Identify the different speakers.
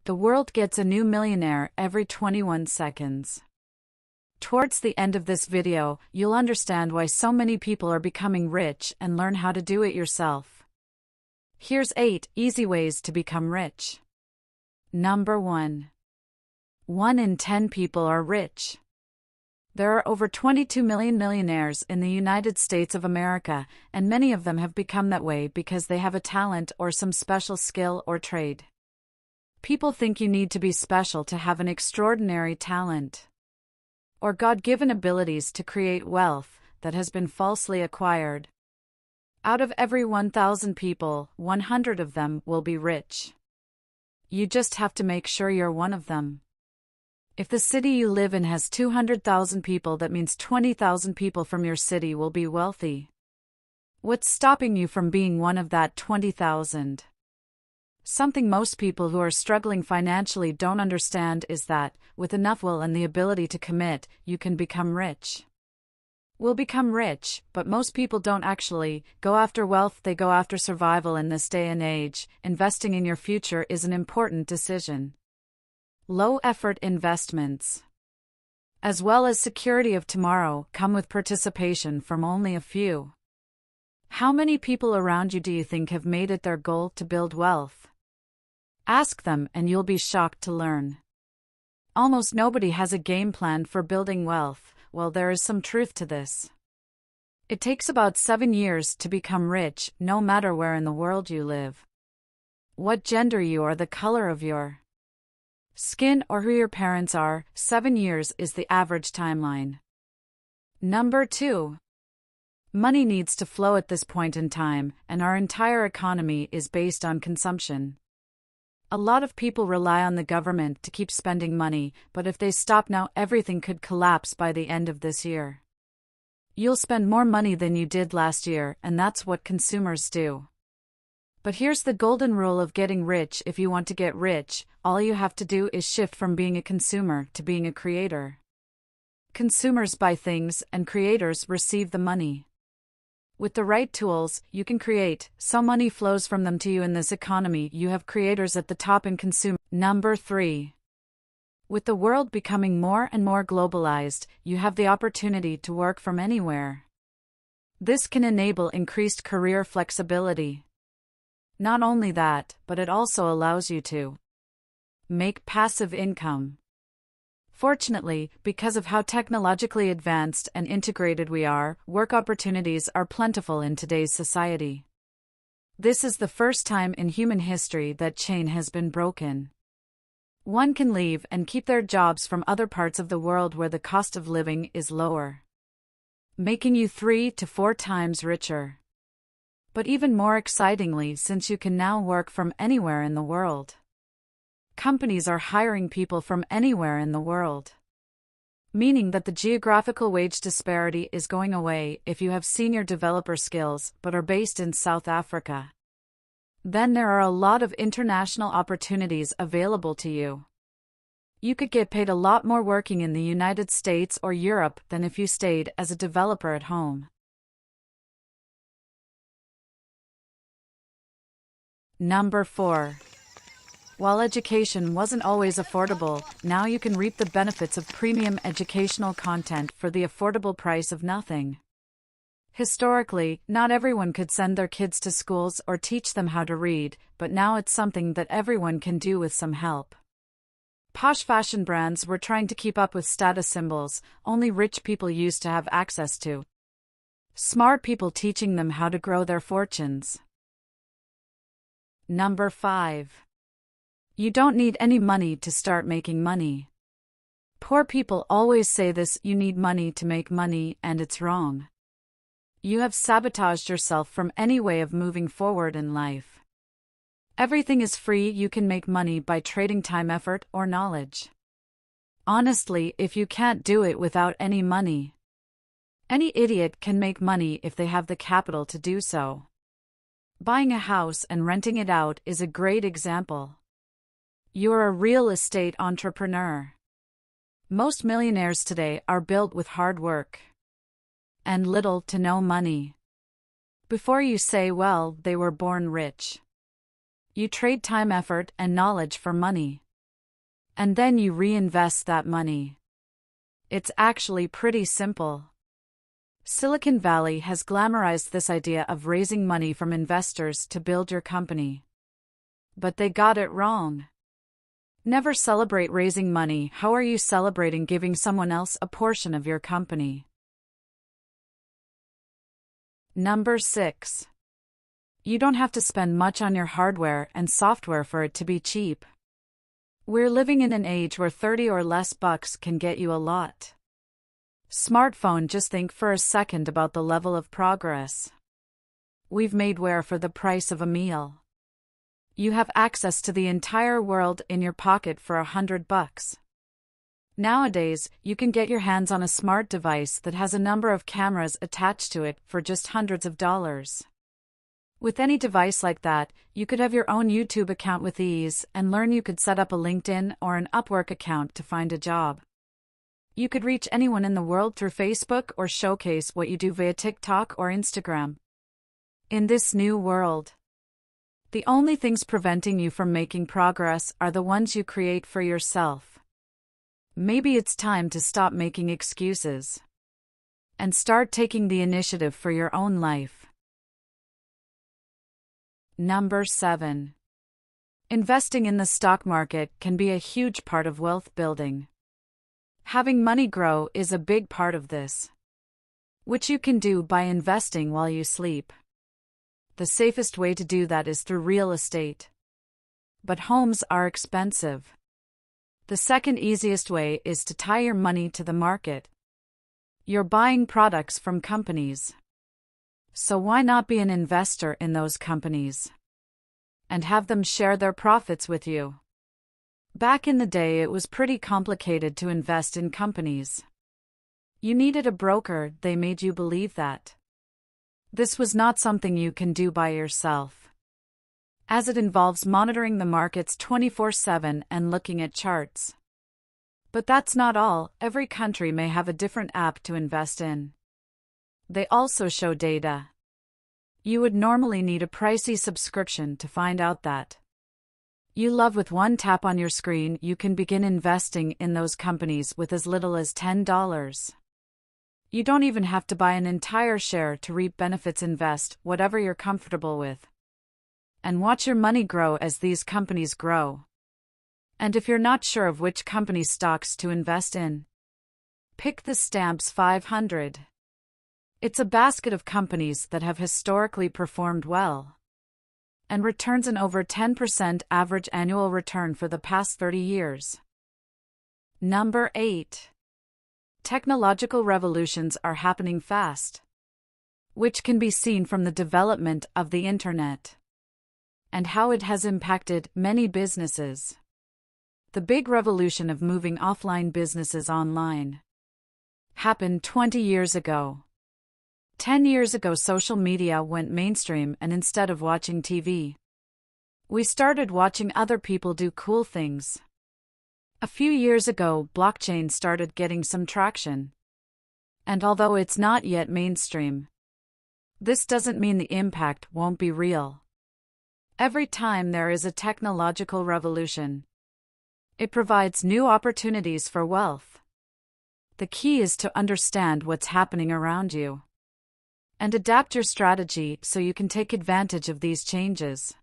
Speaker 1: The world gets a new millionaire every 21 seconds. Towards the end of this video, you'll understand why so many people are becoming rich and learn how to do it yourself. Here's 8 easy ways to become rich. Number 1. 1 in 10 people are rich. There are over 22 million millionaires in the United States of America, and many of them have become that way because they have a talent or some special skill or trade. People think you need to be special to have an extraordinary talent or God-given abilities to create wealth that has been falsely acquired. Out of every 1,000 people, 100 of them will be rich. You just have to make sure you're one of them. If the city you live in has 200,000 people, that means 20,000 people from your city will be wealthy. What's stopping you from being one of that 20,000? Something most people who are struggling financially don't understand is that, with enough will and the ability to commit, you can become rich. We'll become rich, but most people don't actually go after wealth, they go after survival in this day and age. Investing in your future is an important decision. Low-effort investments, as well as security of tomorrow, come with participation from only a few. How many people around you do you think have made it their goal to build wealth? Ask them and you'll be shocked to learn. Almost nobody has a game plan for building wealth. Well, there is some truth to this. It takes about 7 years to become rich, no matter where in the world you live, what gender you are, the color of your skin, or who your parents are. 7 years is the average timeline. Number 2. Money needs to flow at this point in time, and our entire economy is based on consumption. A lot of people rely on the government to keep spending money, but if they stop now, everything could collapse by the end of this year. You'll spend more money than you did last year, and that's what consumers do. But here's the golden rule of getting rich. If you want to get rich, all you have to do is shift from being a consumer to being a creator. Consumers buy things, and creators receive the money. With the right tools, you can create, so money flows from them to you. In this economy, you have creators at the top and consume. Number 3. With the world becoming more and more globalized, you have the opportunity to work from anywhere. This can enable increased career flexibility. Not only that, but it also allows you to make passive income. Fortunately, because of how technologically advanced and integrated we are, work opportunities are plentiful in today's society. This is the first time in human history that chain has been broken. One can leave and keep their jobs from other parts of the world where the cost of living is lower, making you 3 to 4 times richer. But even more excitingly, since you can now work from anywhere in the world, companies are hiring people from anywhere in the world, meaning that the geographical wage disparity is going away. If you have senior developer skills but are based in South Africa, then there are a lot of international opportunities available to you. You could get paid a lot more working in the United States or Europe than if you stayed as a developer at home. Number 4. While education wasn't always affordable, now you can reap the benefits of premium educational content for the affordable price of nothing. Historically, not everyone could send their kids to schools or teach them how to read, but now it's something that everyone can do with some help. Posh fashion brands were trying to keep up with status symbols only rich people used to have access to. Smart people teaching them how to grow their fortunes. Number 5. You don't need any money to start making money. Poor people always say this: you need money to make money, and it's wrong. You have sabotaged yourself from any way of moving forward in life. Everything is free. You can make money by trading time, effort, or knowledge. Honestly, if you can't do it without any money, any idiot can make money if they have the capital to do so. Buying a house and renting it out is a great example. You're a real estate entrepreneur. Most millionaires today are built with hard work and little to no money. Before you say, well, they were born rich, you trade time, effort, and knowledge for money. And then you reinvest that money. It's actually pretty simple. Silicon Valley has glamorized this idea of raising money from investors to build your company. But they got it wrong. Never celebrate raising money. How are you celebrating giving someone else a portion of your company? Number 6. You don't have to spend much on your hardware and software for it to be cheap. We're living in an age where 30 or less bucks can get you a lot. Smartphone, just think for a second about the level of progress we've made where for the price of a meal, you have access to the entire world in your pocket for $100. Nowadays, you can get your hands on a smart device that has a number of cameras attached to it for just hundreds of dollars. With any device like that, you could have your own YouTube account with ease and learn. You could set up a LinkedIn or an Upwork account to find a job. You could reach anyone in the world through Facebook or showcase what you do via TikTok or Instagram. In this new world, the only things preventing you from making progress are the ones you create for yourself. Maybe it's time to stop making excuses and start taking the initiative for your own life. Number 7. Investing in the stock market can be a huge part of wealth building. Having money grow is a big part of this, which you can do by investing while you sleep. The safest way to do that is through real estate. But homes are expensive. The second easiest way is to tie your money to the market. You're buying products from companies. So why not be an investor in those companies and have them share their profits with you? Back in the day, it was pretty complicated to invest in companies. You needed a broker. They made you believe that this was not something you can do by yourself, as it involves monitoring the markets 24/7 and looking at charts. But that's not all. Every country may have a different app to invest in. They also show data. You would normally need a pricey subscription to find out that you love. With one tap on your screen, you can begin investing in those companies with as little as $10. You don't even have to buy an entire share to reap benefits. Invest whatever you're comfortable with and watch your money grow as these companies grow. And if you're not sure of which company stocks to invest in, pick the Stamps 500. It's a basket of companies that have historically performed well and returns an over 10% average annual return for the past 30 years. Number 8. Technological revolutions are happening fast, which can be seen from the development of the internet and how it has impacted many businesses. The big revolution of moving offline businesses online happened 20 years ago. 10 years ago, social media went mainstream, and instead of watching TV, we started watching other people do cool things. A few years ago, blockchain started getting some traction. And although it's not yet mainstream, this doesn't mean the impact won't be real. Every time there is a technological revolution, it provides new opportunities for wealth. The key is to understand what's happening around you and adapt your strategy so you can take advantage of these changes.